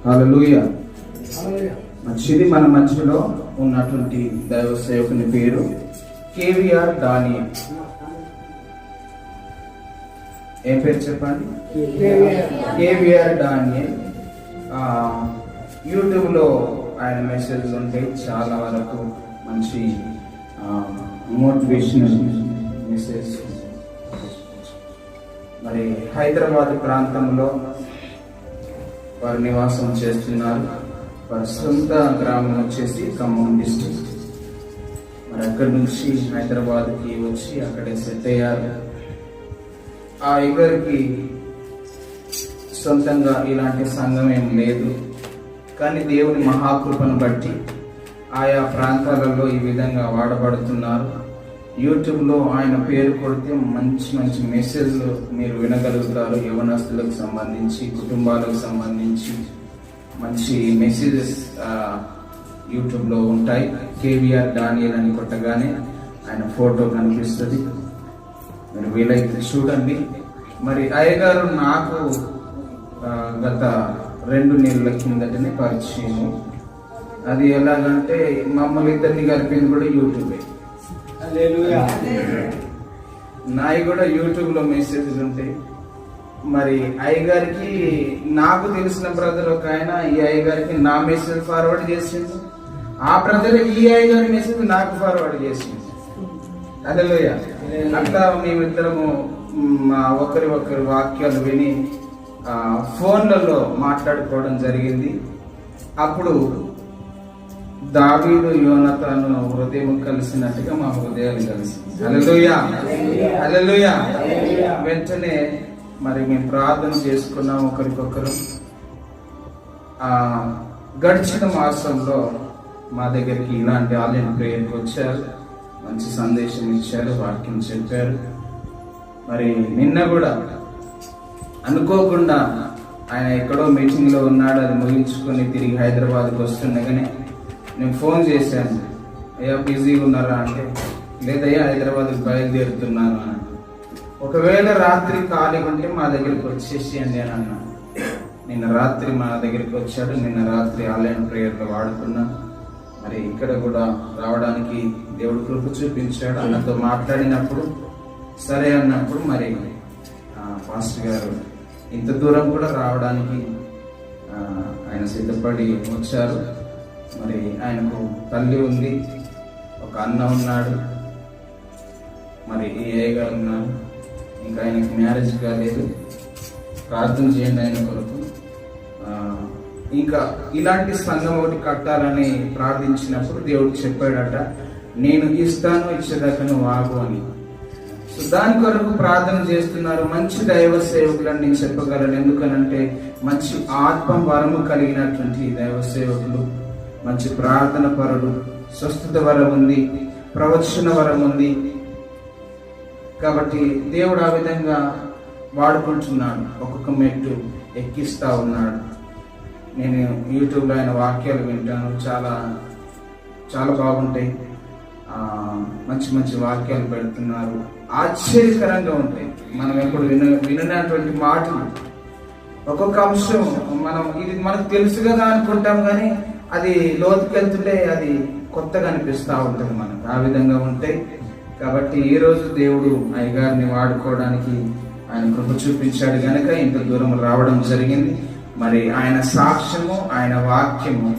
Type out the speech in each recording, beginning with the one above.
హల్లెలూయా. మంచిది. మన మధ్యలో ఉన్నటువంటి దైవ సేవకుని పేరు కేవీఆర్ డానియల్. ఏం పేరు చెప్పండి? కేవీఆర్ డానియల్. యూట్యూబ్లో ఆయన మెసేజ్ ఉంటాయి, చాలా వరకు మంచి మోటివేషనల్ మెసేజ్. మరి హైదరాబాద్ ప్రాంతంలో వారు నివాసం చేస్తున్నారు. వారి సొంత గ్రామం వచ్చేసి ఖమ్మం డిస్ట్రిక్ట్. మరి అక్కడి నుంచి హైదరాబాద్కి వచ్చి అక్కడే సెట్ అయ్యారు. ఆ ఇద్దరికి సొంతంగా ఇలాంటి సంఘం ఏం లేదు, కానీ దేవుని మహాకృపను బట్టి ఆయా ప్రాంతాలలో ఈ విధంగా వాడబడుతున్నారు. యూట్యూబ్లో ఆయన పేరు కొడితే మంచి మంచి మెసేజ్లు మీరు వినగలుగుతారు. యవనస్తులకు సంబంధించి, కుటుంబాలకు సంబంధించి మంచి మెసేజెస్ యూట్యూబ్లో ఉంటాయి. కేవీఆర్ డానియల్ అని కొట్టగానే ఆయన ఫోటో కనిపిస్తుంది, మీరు వీలైతే చూడండి. మరి అయ్యగారు నాకు గత 2 నెలల కిందటనే పరిచయం. అది ఎలాగంటే మమ్మల్ని ఇద్దరిని కలిపింది కూడా యూట్యూబే. నాయి కూడా యూట్యూబ్లో మెసేజ్లు ఉంటాయి. మరి అయ్యగారికి నాకు తెలిసిన బ్రదర్ ఒక ఆయన ఈ అయ్యగారికి నా మెసేజ్ ఫార్వర్డ్ చేసింది, ఆ బ్రదర్ ఈ అయ్యగారి మెసేజ్ నాకు ఫార్వర్డ్ చేసింది. హల్లెలూయా. అట్లా మేమిద్దరము ఒకరి వాక్యాలు విని ఫోన్లలో మాట్లాడుకోవడం జరిగింది. అప్పుడు దావీదు యోనతాను హృదయం కలిసినట్టుగా మా హృదయాలు కలిసి. హల్లెలూయా, హల్లెలూయా. వెంటనే మరి మేము ప్రార్థన చేసుకున్నాం ఒకరికొకరు. గడిచిన మాసంలో మా దగ్గరికి ఇలాంటి ఆన్లైన్ ప్రేయర్కి వచ్చారు, మంచి సందేశం ఇచ్చారు, వాక్యం చెప్పారు. మరి నిన్న కూడా అనుకోకుండా ఆయన ఎక్కడో మీటింగ్లో ఉన్నాడు, అది ముగించుకొని తిరిగి హైదరాబాద్కి వస్తుండగానే నేను ఫోన్ చేశాను, అయ్యా బిజీగా ఉన్నారా అంటే, లేదయ్యా హైదరాబాద్కి బయలుదేరుతున్నాను అని. ఒకవేళ రాత్రి ఖాళీ ఉంటే మా దగ్గరికి వచ్చేసి అని నేను అన్నాను. నిన్న రాత్రి మా దగ్గరికి వచ్చాడు. నిన్న రాత్రి ఆన్లైన్ ప్రేయర్లో వాడుకున్నా. మరి ఇక్కడ కూడా రావడానికి దేవుడు కృప చూపించాడు. అన్నతో మాట్లాడినప్పుడు సరే అన్నప్పుడు మరి పాస్టర్ గారు ఇంత దూరం కూడా రావడానికి ఆయన సిద్ధపడి వచ్చారు. మరి ఆయనకు తల్లి ఉంది, ఒక అన్న ఉన్నాడు, మరి ఈ అయ్యగారు ఉన్నారు. ఇంకా ఆయనకు మ్యారేజ్ కాలేదు. ప్రార్థన చేయండి ఆయన కొరకు. ఇంకా ఇలాంటి సంఘం ఒకటి కట్టాలని ప్రార్థించినప్పుడు దేవుడు చెప్పాడట, నేను ఇస్తాను, ఇచ్చేదాకా నువ్వు ఆగు అని. సో దాని కొరకు ప్రార్థన చేస్తున్నారు. మంచి దైవ సేవకులని నేను చెప్పగలను. ఎందుకనంటే మంచి ఆత్మ వరము కలిగినటువంటి దైవ సేవకులు, మంచి ప్రార్థన పరుడు, స్వస్థత వరం ఉంది, ప్రవచన వరం ఉంది. కాబట్టి దేవుడు ఆ విధంగా వాడుకుంటున్నాడు, ఒక్కొక్క మెట్టు ఎక్కిస్తా ఉన్నాడు. నేను యూట్యూబ్లో ఆయన వాక్యాలు వింటాను, చాలా చాలా బాగుంటాయి. మంచి మంచి వాక్యాలు పెడుతున్నారు, ఆశ్చర్యకరంగా ఉంటాయి. మనం ఎప్పుడు వినటువంటి మాటలు, ఒక్కొక్క అంశం మనం ఇది మనకు తెలుసు కదా అనుకుంటాం, కానీ అది లోతుకి వెళ్తుంటే అది కొత్తగా అనిపిస్తూ ఉంటుంది మనకు. ఆ విధంగా ఉంటాయి. కాబట్టి ఈ రోజు దేవుడు అయ్యగారిని వాడుకోవడానికి ఆయన కృప చూపించాడు కనుక ఇంత దూరం రావడం జరిగింది. మరి ఆయన సాక్ష్యము, ఆయన వాక్యము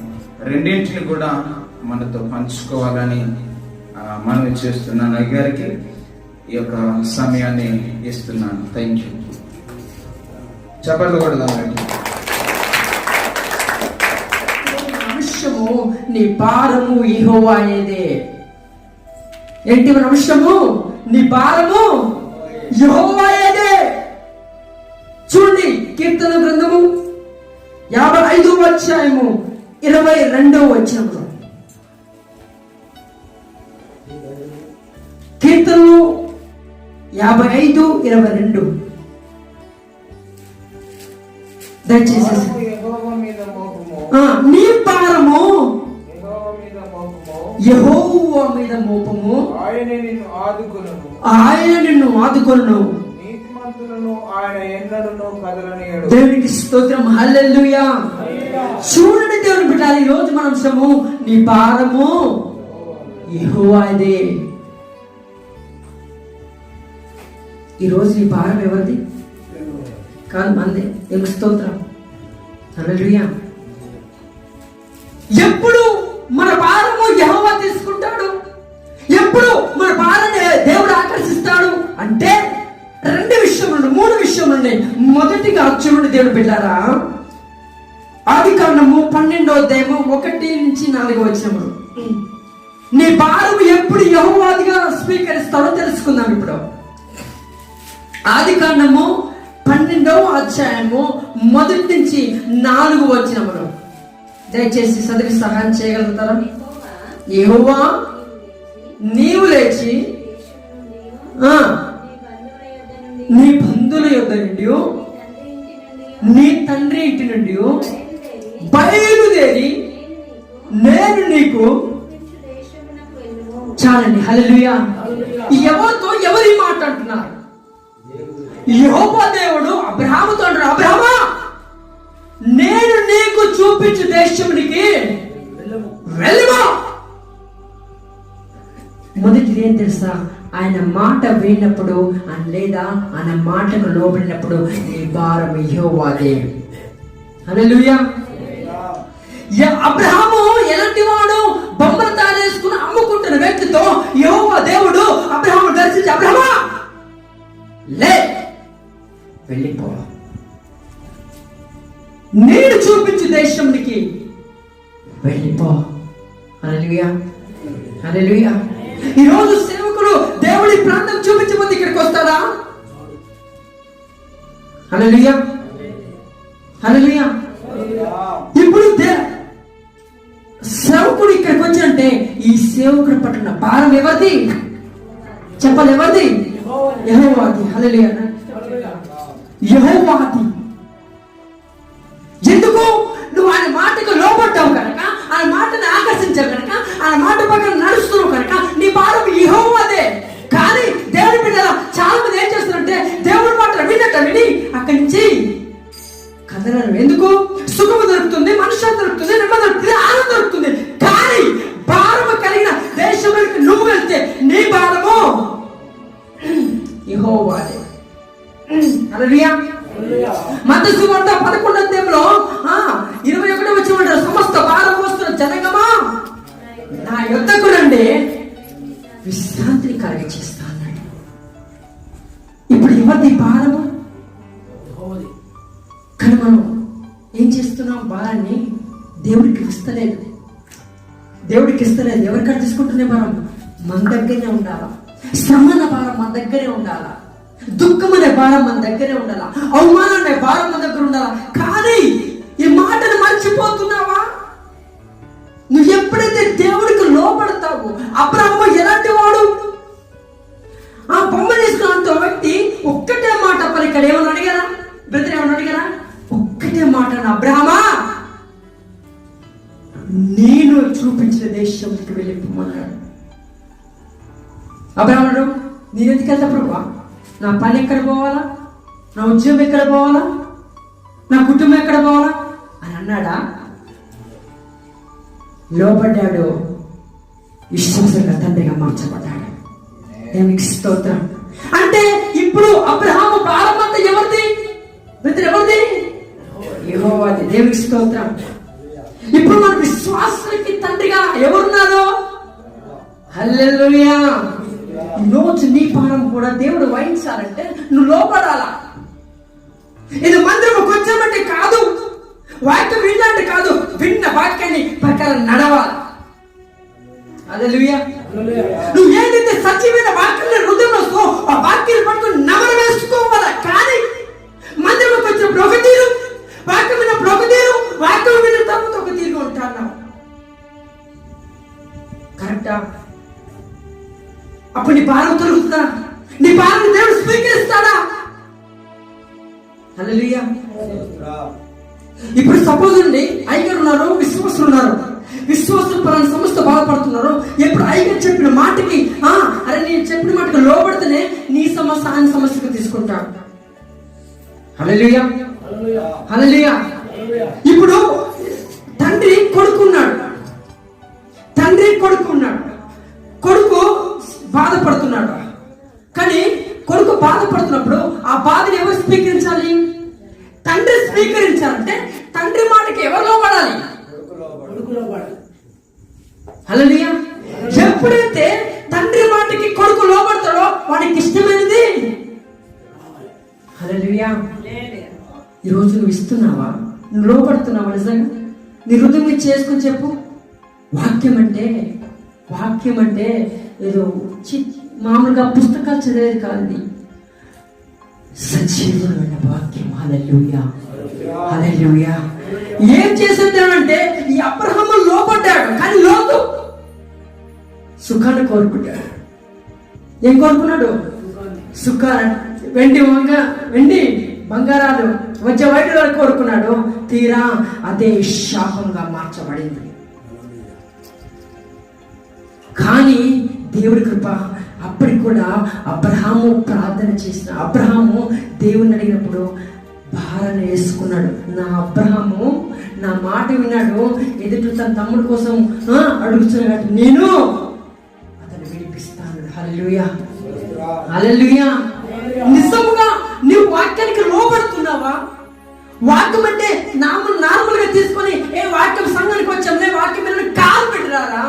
రెండింటిని కూడా మనతో పంచుకోవాలని మనవి చేస్తున్నాను. అయ్యగారికి ఈ యొక్క సమయాన్ని ఇస్తున్నాను. Thank you. చెప్పండి కూడా అంశము నీ భారము యెహోవాయేదే. ఏంటి మన అంశము? నీ భారము యెహోవాయేదే. చూడండి, కీర్తన గ్రంథము 55వ అధ్యాయము 22వ వచనము. కీర్తనలు 55:22. దయచేసి నీ భారము యెహోవా మీద మోపము, ఆయన నిన్ను ఆదుకొనును, ఆయన నిన్ను ఆదుకొనును, నీతిమంతులను ఆయన ఎన్నడూను కదలనీయడు. దేవునికి స్తోత్రం. హల్లెలూయా. చూడండి దేవుని బిడ్డలారా, ఈ రోజు మన అంశము నీ భారము యెహోవాదే. ఈరోజు నీ భారం ఎవరిది? కాదు, మందే. దేవుని స్తోత్రం. హల్లెలూయా. ఎప్పుడు మన భారము యెహోవా తీసుకుంటాడు? ఎప్పుడు మన భారాన్ని దేవుడు ఆకర్షిస్తాడు అంటే 2 విషయములు 3 విషయములు ఉన్నాయి. మొదటిగా చూడండి దేవుని బిడ్డలారా, ఆదికాండము 12వ అధ్యాయము 1-4 వచనములు. నీ భారం ఎప్పుడు యెహోవాదిగా స్వీకరిస్తాడో తెలుసుకుందాం ఇప్పుడు. ఆదికాండము 12వ అధ్యాయము 1-4 వచనములు దయచేసి చదివి సహాయం చేయగలుగుతారా? యెహోవా నీవు లేచి నీ బంధువుల యొద్ద నుండి నీ తండ్రి ఇంటి నుండి బయలుదేరి నేను నీకు చాలండి. హల్లెలూయా. ఎవరితో ఎవరి మాట అంటున్నారు? యెహోవా దేవుడు అబ్రహాముతో అంటాడు, అబ్రహామా నేను నీకు చూపించు దేశమునికి వెళ్ళుమా. మొదటిది ఏం తెలుసా? ఆయన మాట విన్నప్పుడు లేదా ఆయన మాటకు లోబడినప్పుడు నీ భారం యెహోవాదే. హల్లెలూయా. అబ్రహాము ఎలాంటి వాడు? బొమ్మలు తానేసుకుని అమ్ముకుంటున్న వ్యక్తితో యెహోవా దేవుడు అబ్రహాము దర్శించి, అబ్రహామా లే, వెళ్ళిపో, నేను చూపించు దేశంకి వెళ్ళిపో. హల్లెలూయా. హల్లెలూయా. ఈరోజు సేవకుడు దేవుడి ప్రాంతం చూపించబోతే ఇక్కడికి వస్తాడా? హల్లెలూయా. హల్లెలూయా. ఇప్పుడు సేవకుడు ఇక్కడికి వచ్చాడంటే ఈ సేవకుడు పట్టిన భారం ఎవరిది? చెప్పాలి, ఎవరిది? యెహోవాది. హల్లెలూయా. యెహోవాది. ఎందుకు? నువ్వు ఆయన మాటకు లోబడ్డావు కనుక, ఆయన మాటను ఆకర్షించావు కనుక, ఆయన మాట పక్కన నడుస్తున్నావు కనుక నీ భారం యెహోవాదే. కానీ దేవుడి బిడ్డల చాలా మంది ఏం చేస్తారంటే దేవుడి మాట విని అక్కడి నుంచి కదలరు. ఎందుకు? సుఖము దొరుకుతుంది, మనశ్శాంతి దొరుకుతుంది, నెమ్మది దొరుకుతుంది, ఆనందం దొరుకుతుంది. కానీ భారము కలిగిన దేశంలోకి నువ్వు వెళ్తే నీ భారము యెహోవాదే. హల్లెలూయా. మత్తయి సువార్త 11వ అధ్యాయంలో 21వ వచనంలో సమస్త భారం మోస్తున్న జనగమా నా యొద్దకు రండి, విశ్రాంతిని కలుగచేస్తా అన్నాడు. ఇప్పుడు ఎవరిది భారము? కానీ మనం ఏం చేస్తున్నాం? భారాన్ని దేవుడికి ఇస్తలేదు. ఎవరికైనా తీసుకుంటున్నాం? మన దగ్గరనే ఉండాలా. శ్రమన భారం మన దగ్గరే ఉండాలా. దుఃఖం అనే భారం మన దగ్గరే ఉండాలా. అవమానం అనే భారం మన దగ్గర ఉండాలా. కానీ ఈ మాటను మర్చిపోతున్నావా? నువ్వు ఎప్పుడైతే దేవుడికి లోపడతావు. అబ్రహాము ఎలాంటి వాడు? ఆ బొమ్మ తీసుకున్న వ్యక్తి ఒక్కటే మాట పలికాడు. ఏమన్నా అడిగారా? బ్రదర్ ఏమన్నా అడిగారా? ఒక్కటే మాట, అబ్రహామా నేను చూపించిన దేశంకి వెళ్ళిపోమన్నాడు. అబ్రహాముడు, నేను ఎందుకు వెళ్తా ప్రభువా? నా పని ఎక్కడ పోవాలా? నా ఉద్యోగం ఎక్కడ పోవాలా? నా కుటుంబం ఎక్కడ పోవాలా అని అన్నాడా? లోబడ్డాడు. విశ్వాసంగా తండ్రిగా మార్చబడ్డాడు. దేవునికి స్తోత్రం. అంటే ఇప్పుడు అబ్రహాము భారం అంతా ఎవరిది? ఎవరిది? యెహోవాది. దేవునికి స్తోత్రం. ఇప్పుడు మన విశ్వాసానికి తండ్రిగా ఎవరున్నారు? హల్లెలూయా. ఈరోజు నీ భారం కూడా దేవుడు వహించాలంటే నువ్వు లోపడాలా. ఇది మందిరం కొంచెమంటే కాదు, వాక్యం విన్నాంటే కాదు, విన్న వాక్యాన్ని ప్రకారం నడవాలి. హల్లెలూయా. నువ్వు ఏదైతే సత్యమైన వాక్యాన్ని హృదయంలో వస్తూ ఆ వాక్యాన్ని పట్టుకుని నమరు వేసుకోవాలా. కానీ మందిరంలోకి వచ్చినప్పుడు ఒక తీరు, వాక్యం విన్నప్పుడు ఒక తీరు, వాక్యం విన్న తర్వాత ఒక తీరుగా ఉంటాను. కరెక్టా? అప్పుడు నీ భారం తొలుగుతుందా? నీ భారం దేవుడు స్వీకరిస్తాడా? హల్లెలూయా. ఇప్పుడు సపోజ్ అండి, అయ్యగారు ఉన్నారు, విశ్వాసులు ఉన్నారు. విశ్వాసులు పలానా సమస్త బాధపడుతున్నారు. ఎప్పుడు అయ్యగారు చెప్పిన మాటకి అరే నేను చెప్పిన మాటకి లోబడితేనే నీ సమస్య ఆయన సమస్యకు తీసుకుంటాడు. హల్లెలూయా. హల్లెలూయా. ఇప్పుడు తండ్రి కొడుకున్నాడు, కొడుకు బాధపడుతున్నాడు. కానీ కొడుకు బాధపడుతున్నప్పుడు ఆ బాధను ఎవరు స్వీకరించాలి? తండ్రి స్వీకరించాలంటే తండ్రి మాటకి ఎవరు లోబడాలి? హల్లెలూయా. ఎప్పుడైతే తండ్రి మాటకి కొడుకు లోబడతాడో వాడికి ఇష్టమైనది. హల్లెలూయా. ఈరోజు నువ్వు ఇస్తున్నావా? నువ్వు లోపడుతున్నావా? నిజంగా నీ హృదయం మీద చేసుకుని చెప్పు. వాక్యం అంటే ఏదో మామూలుగా పుస్తకాలు చదివేది కాదు, సజీవమైన వాక్యం. హల్లెలూయా, హల్లెలూయా. ఏం చేసేదానంటే ఈ అబ్రహాము లోపడ్డాడు, కానీ లోతు సుఖాన్ని కోరుకుంటాడు. ఏం కోరుకున్నాడు? సుఖాన్ని, వెండి బంగారాలు వచ్చే వాటి కోరుకున్నాడు. తీరా అదే శాపంగా మార్చబడింది. కానీ దేవుడి కృప అప్పటికి కూడా అబ్రహాము ప్రార్థన చేసిన అబ్రహాము దేవుని అడిగినప్పుడు భారాన్ని వేసుకున్నాడు. నా అబ్రహాము నా మాట విన్నాడు, ఎదుటి తన తమ్ముడి కోసం అడుగుతున్నాడు, నేను అతను విడిపిస్తాను. హల్లెలూయా, హల్లెలూయా. నిజముగా నీవు వాక్యానికి లోబడుతున్నావా? వాక్యం అంటే నార్మల్ గా తీసుకొని వాక్యం సంఘానికి వచ్చాంలే, వాక్యం మీద కాలు పెట్టరారా?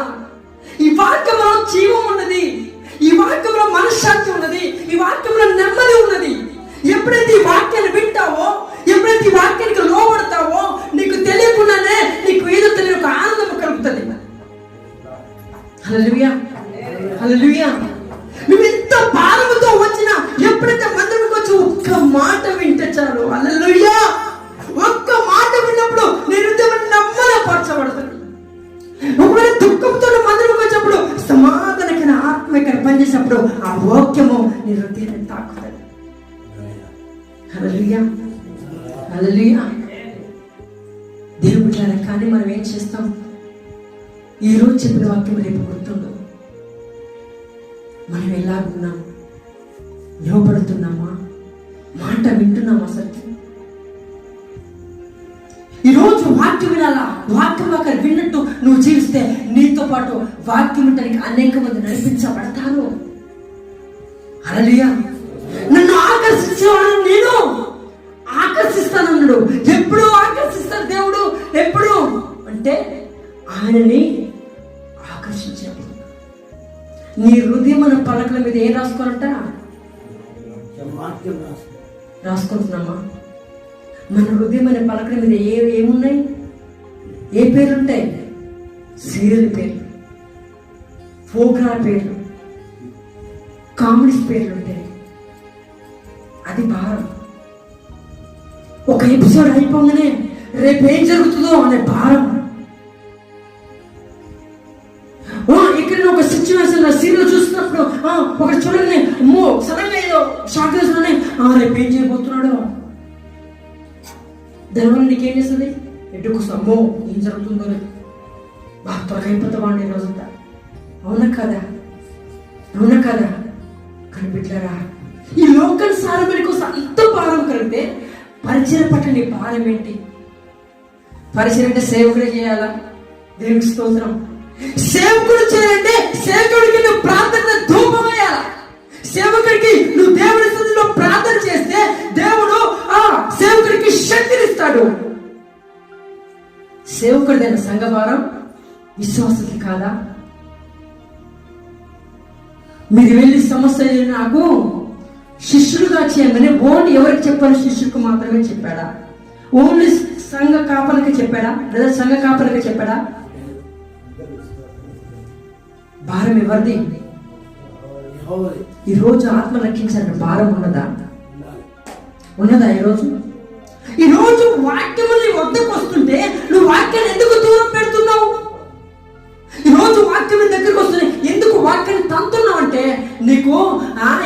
ఈ వాక్యంలో జీవం ఉన్నది, ఈ వాక్యంలో మనశ్శాంతి ఉన్నది, ఈ వాక్యంలో నెమ్మది ఉన్నది. ఎప్పుడైతే ఈ వాక్యాన్ని వింటావో, ఎప్పుడైతే ఈ వాక్యానికి లోబడతావో, నీకు తెలియకుండానే నీకు ఏదో తెలియని ఒక ఆనందం కలుగుతుంది. హల్లెలూయా, హల్లెలూయా. నువ్వు ఎంత భారముతో వచ్చినా ఎప్పుడైతే మందిరానికి వచ్చి ఒక్క మాట వింటే చాలు. హల్లెలూయా. ఒక్క మాట విన్నప్పుడు నేను నమ్మలపరచబడుతుంది. ఒకవేళ దుఃఖంతో మందిరానికి వచ్చినప్పుడు సమాధానకైన ఆత్మకైన పనిచేసినప్పుడు ఆ వాక్యము నీ హృదయాన్ని తాకుతుంది. హల్లెలూయా, హల్లెలూయా. దేవుడు బిడ్డలారా, కానీ మనం ఏం చేస్తాం? ఈ రోజు చెప్పిన వాక్యం రేపు గుర్తుండదు. మనం ఎలాగున్నాం? లోపడుతున్నామా? మాట వింటున్నామా? అసలు ఈరోజు వాక్యం వినాలా? వాక్యం ఒకరు విన్నట్టు నువ్వు జీవిస్తే నీతో పాటు వాక్యం వినడానికి అనేక మంది నడిపించబడతారు. హల్లెలూయా. నన్ను ఆకర్షించేవాడు నేను ఆకర్షిస్తానన్నాడు. ఎప్పుడు ఆకర్షిస్తాడు దేవుడు? ఎప్పుడు అంటే ఆయనని ఆకర్షించేప్పుడు. నీ హృదయం మన పలకల మీద ఏం రాసుకోవాలంట? రాసుకుంటున్నామా? మన హృదయం అనే పలకల మీద ఏమున్నాయి? ఏ పేర్లు ఉంటాయి? సీరియల్ పేర్లు, ప్రోగ్రాం పేర్లు, కామెడీస్ పేర్లు ఉంటాయి. అది భారం. ఒక ఎపిసోడ్ అయిపోగానే రేపు ఏం జరుగుతుందో అనే భారం. ఇక్కడ ఒక సిచ్యువేషన్ సీరియల్ చూస్తున్నప్పుడు ఒకటి చూడండి, అమ్మో సడన్ గా ఏదో షాక్ వేసుకునే రేపు ఏం చేయబోతున్నాడు. దానివల్ల నీకేం చేస్తుంది? ఎటుకొస్తా, అమ్మో ఏం జరుగుతుందో త్వరగా అయిపోతావాడిని రోజంతా. అవునా కదా? అవునా కదా? కనిపెట్టారా? ఈ లోకానుసారమైన కోసం అంత భారం కలిగితే పరిచయం పట్ల నీ భారం ఏంటి? పరిచయం అంటే సేవకుడే చేయాలా? దేవుడికి స్తోత్రం. సేవకుడు చేయాలంటే సేవకుడికి నువ్వు ప్రార్థన ధూపం వేయాలా? సేవకుడికి నువ్వు దేవుడి స్థితిలో ప్రార్థన చేస్తే దేవుడు సేవకుడికి శక్తినిస్తాడు. సేవకుడిదైన సంఘభారం విశ్వాసకి కాదా? మీరు వెళ్ళి సమస్య నాకు శిష్యులుగా చేయమని ఓన్లీ ఎవరికి చెప్పాలి? శిష్యులకు మాత్రమే చెప్పాడా? ఓన్లీ సంఘ కాపలకి చెప్పాడా? లేదా సంఘ కాపలకి చెప్పాడా? భారం ఎవరిది? ఈరోజు ఆత్మ రక్షించాలని భారం ఉన్నదా? ఉన్నదా? ఈరోజు వాక్యము నీ వద్దకు వస్తుంటే నువ్వు వాక్యాన్ని ఎందుకు దూరం పెడుతున్నావు? ఈరోజు వాక్యం దగ్గరకు వస్తుంది, ఎందుకు వాక్యాన్ని తంతున్నావు అంటే నీకు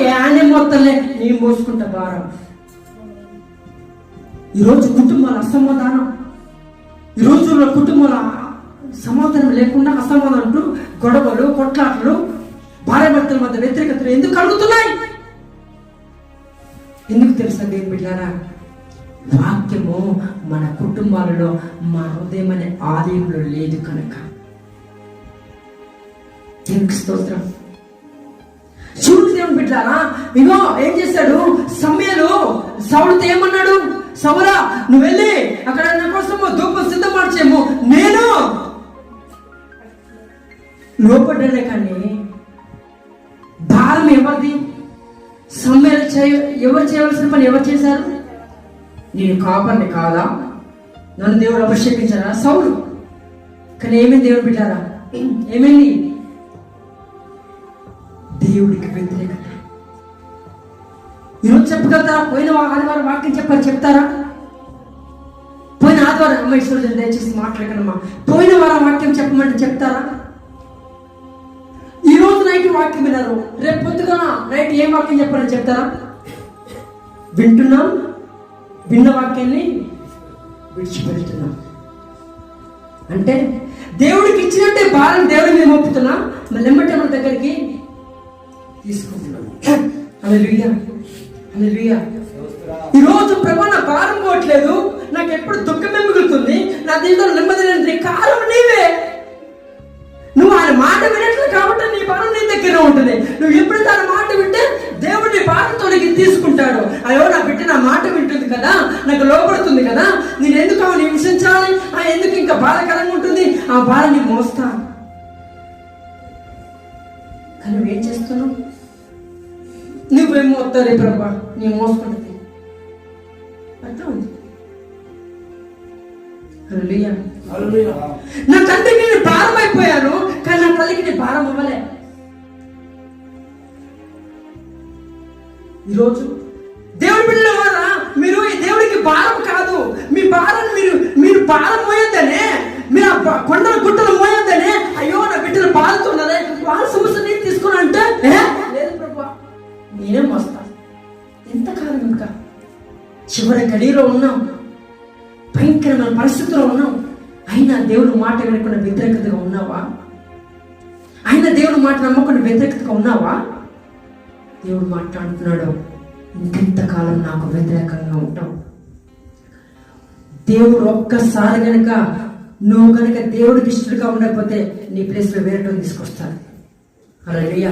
యానే మొత్తలే నీ మోసుకుంటా భారం. ఈరోజు కుటుంబాల అసమాధానం, ఈరోజు కుటుంబాల సమాధానం లేకుండా అసమాధానాలు, గొడవలు, కొట్లాటలు, భార్యాభర్తల మధ్య వ్యతిరేకతలు ఎందుకు కలుగుతున్నాయి? ఎందుకు తెలుసా దేవుని బిడ్డలారా? వాక్యము మన కుటుంబాలలో, మన హృదయం అనే ఆలయంలో లేదు కనుక. దేవునికి స్తోత్రం. చూడు దేవుని బిడ్డలారా, ఇగో ఏం చేశాడు సమూయేలు సౌలుతో ఏమన్నాడు? సౌలా, నువ్వు వెళ్ళి అక్కడ నా కోసం ధూపం సిద్ధపరిచేమో, నేను లోపడ్డానే. కానీ భారం ఎవరిది? సమూయేలు ఎవరు చేయవలసిన పని ఎవరు చేశారు? నేను కాపర్ని కాదా? నన్ను దేవుడు అభిషేకించారా? సౌలు. కానీ ఏమైంది దేవుడు బిడ్డారా? ఏమైంది? దేవుడికి వ్యతిరేకత. ఈరోజు చెప్పగలుగుతారా? పోయిన ఆదివారం వాక్యం చెప్తారా? పోయిన ఆదివారం అమ్మ ఈశ్వరు దయచేసి మాట్లాడకనమ్మా, పోయిన వారం వాక్యం చెప్పమంటే చెప్తారా? ఈ రోజు నైట్ వాక్యం విన్నారు, రేపు పొద్దుగా నైట్ ఏం వాక్యం చెప్పాలని చెప్తారా? వింటున్నాం, విన్న వాక్యాన్ని విడిచిపెడుతున్నాం. అంటే దేవుడికి ఇచ్చినట్టే భారం దేవుడి మీద మోపుతున్నాం, మళ్ళీ ఎమ్మటే మన దగ్గరికి తీసుకుంటున్నాం. హల్లెలూయా, హల్లెలూయా. ఈ రోజు ప్రభు నా భారం పోవట్లేదు, నాకు ఎప్పుడు దుఃఖమే మిగులుతుంది, నా దీంట్లో నెమ్మది లేని కారణం నీవే. నువ్వు ఆయన మాట వినట్లేదు కాబట్టి నీ భారం నీ దగ్గర ఉంటుంది. నువ్వు ఎప్పుడైతే ఆయన మాట వింటే దేవుడు నీ భారం తొలగి తీసుకుంటాడు. అయ్యో నా బిడ్డ నా మాట వింటుంది కదా, నాకు లోపడుతుంది కదా, నేను ఎందుకు ఆమెను హింసించాలి, ఎందుకు ఇంకా బాధకరంగా ఉంటుంది, ఆ బాధ నీ మోస్తాను. కానీ నువ్వేం చేస్తున్నావు? నువ్వేం మోస్తారే ప్రభా, నీ మోసుకుంటుంది అట్లా ఉంది. హల్లెలూయా, హల్లెలూయా. నా తండ్రికి నేను భారం అయిపోయాను, కానీ నా తల్లికి నేను భారం అవ్వలే. ఈరోజు దేవుడి బిడ్డల ద్వారా మీరు ఈ దేవుడికి భారం కాదు, మీ భారాన్ని మీరు భారం మోయొద్దనే, మీరు కొండల గుట్టలు మోయొద్దనే, అయ్యో నా బిడ్డలు బాధతున్నదే వాళ్ళ సమస్య నేను తీసుకున్నా అంటే లేదు ప్రభు నేనే మోస్తాను. ఎంతకాలం ఇంకా చివరి గడిలో ఉన్నాం, భయంకరమైన పరిస్థితుల్లో ఉన్నాం, అయినా దేవుని మాట వినకుండా వ్యతిరేకతగా ఉన్నావా? అయినా దేవుని మాట నమ్మకుండా వ్యతిరేకతగా ఉన్నావా? దేవుడు మాట్లాడుతున్నాడు, ఇంకెంతకాలం నాకు వ్యతిరేకంగా ఉంటావు? దేవుడు ఒక్కసారి గనక నువ్వు గనక దేవుడికి ఇష్టడుగా ఉండకపోతే నీ ప్లేస్ లో వేరే తీసుకొస్తాడు. హల్లెలూయా.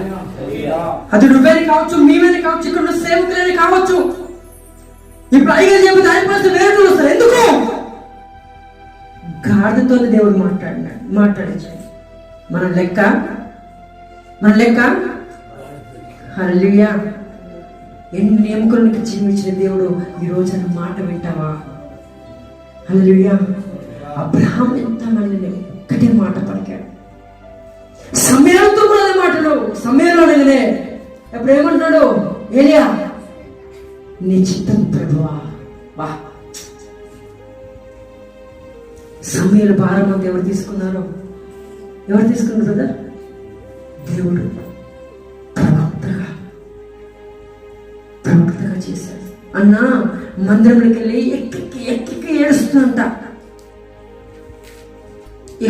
అది నువ్వేని కావచ్చు, మేమేని కావచ్చు, ఇక్కడ ఉన్న సేవకులేని కావచ్చు. ఇప్పుడు ఐగా చెప్పి ఆయన ప్లేస్ వేరే వస్తారు. ఎందుకు? గాడిదతో దేవుడు మాట్లాడించాడు. మన లెక్క హల్లెలూయా. ఎన్ని ఎముకలకు జీవించిన దేవుడు ఈ రోజు అన్న మాట వింటావా? హల్లెలూయా. అబ్రహాం ఎంత మందిని ఒక్కటే మాట పలికాడు. సమయంతో కూడా మాటలు సమయంలోనే ఎప్పుడు ఏమంటున్నాడు? ఏలియా నీ చిత్తం ప్రభువా. వా, సమయాల భారం అంతా ఎవరు తీసుకున్నారు? ఎవరు తీసుకున్నారు బ్రదర్? దేవుడు ప్రవక్తగా చేశాడు. అన్నా మందిరంలోకి వెళ్ళి ఎక్కి ఏడుస్తుందంట.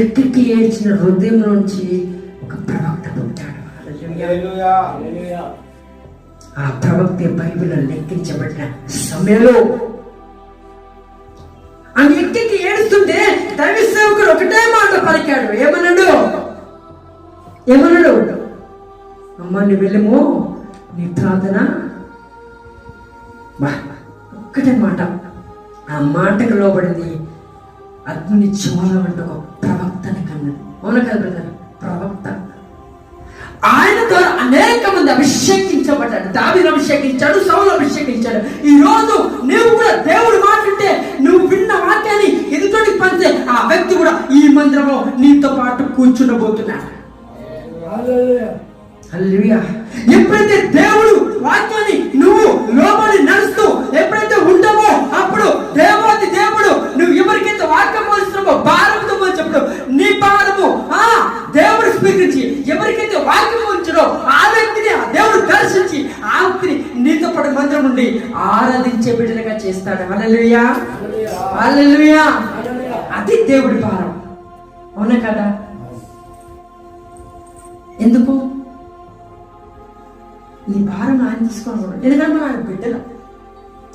ఎక్కి ఏడ్చిన హృదయం నుంచి ఒక ప్రవక్త పుట్టాడు. ఆ ప్రవక్త బైబిల్లో లెక్కించబడిన సమయంలో ఆమె ఎక్కి ఏడుస్తుంటే దైవ సేవకుడు ఒకటే మాట పలికాడు. ఏమన్నాడు? అమ్మ నువ్వు వెళ్ళము, నీ ప్రార్థన. ఒక్కటే మాట, ఆ మాటకు లోబడింది అగ్ని జ్వాల అంటే ఒక ప్రవక్తని కన్నది. అవునా కదా బ్రదర్? ప్రవక్త. ఆయన ద్వారా అనేక మంది అభిషేకించబడ్డాడు. దావీదును అభిషేకించాడు, సౌలు అభిషేకించాడు. ఈ రోజు నువ్వు కూడా దేవుడు మాట్లాడితే నువ్వు విన్న వాక్యాన్ని ఎదుటికి పంచే ఆ వ్యక్తి కూడా ఈ మందిరంలో నీతో పాటు కూర్చుండబోతున్నాడు. హల్లెలూయా. ఎప్పుడైతే దేవుడు వాక్యాన్ని నువ్వు లోబడి నడుస్తూ ఎప్పుడైతే ఉంటావో అప్పుడు దేవాది దేవుడు నువ్వు ఎవరికైతే వాక్యం పోస్తున్నావో భారంతో పోల్చినప్పుడు నీ భారము దేవుడు స్వీకరించి ఎవరికైతే వాక్యం పోల్చాడో ఆ వ్యక్తిని దేవుడు దర్శించి ఆ వ్యక్తిని నీతో పాటు మందిరం నుండి ఆరాధించే బిడ్డలుగా చేస్తాడు. హల్లెలూయా, హల్లెలూయా. అది దేవుడి భారం. అవునా కదా? ఎందుకు? నీ భారం ఆయన తీసుకోకూడదు. ఎందుకంటే ఆయన బిడ్డలు,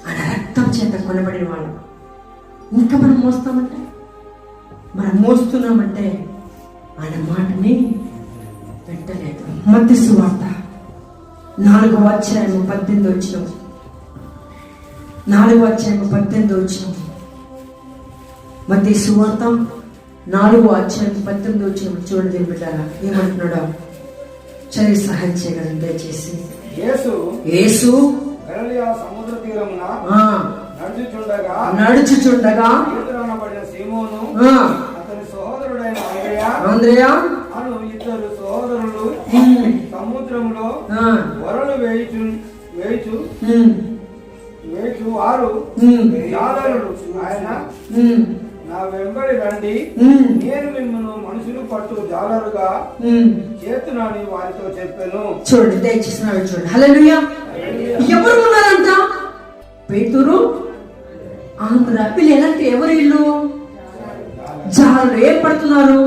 ఆయన రక్త రక్తం చేత కొనబడిన వాళ్ళం. ఇంకా మనం మోస్తామంటే, మనం మోస్తున్నామంటే ఆయన మాటని పెట్టలేదు. మత్తయి సువార్త 4వ అధ్యాయం 18వ వచనం, 4వ అధ్యాయం 18వ వచనం. మత్తయి సువార్త 4వ అధ్యాయం 18వ వచనం చూడండి బిడ్డారా, ఏమంటున్నాడో చదివి సహాయం చేయగలను దయచేసి. యేసు గలిలయ సముద్ర తీరమున నడుచుచుండగా సీమోను అతని సహోదరుడైన ఆంద్రేయ అను ఇద్దరు సహోదరులు సముద్రంలో వరలు వేయుచు వారు జాలరులు. ఆయన నా వెంబడి రండి, నేను మిమ్మల్ని మనుషులు పట్టు జాలరుగా చేతునని వారితో చెప్పాను. చూడండి దయచేసి చూడండి. హల్లెలూయా. ఎవరు ఉన్నారంట? పేతురు, ఆంధ్ర. వీళ్ళు ఎలాంటి ఎవరు? వీళ్ళు జాలరు. ఏం పడుతున్నారు?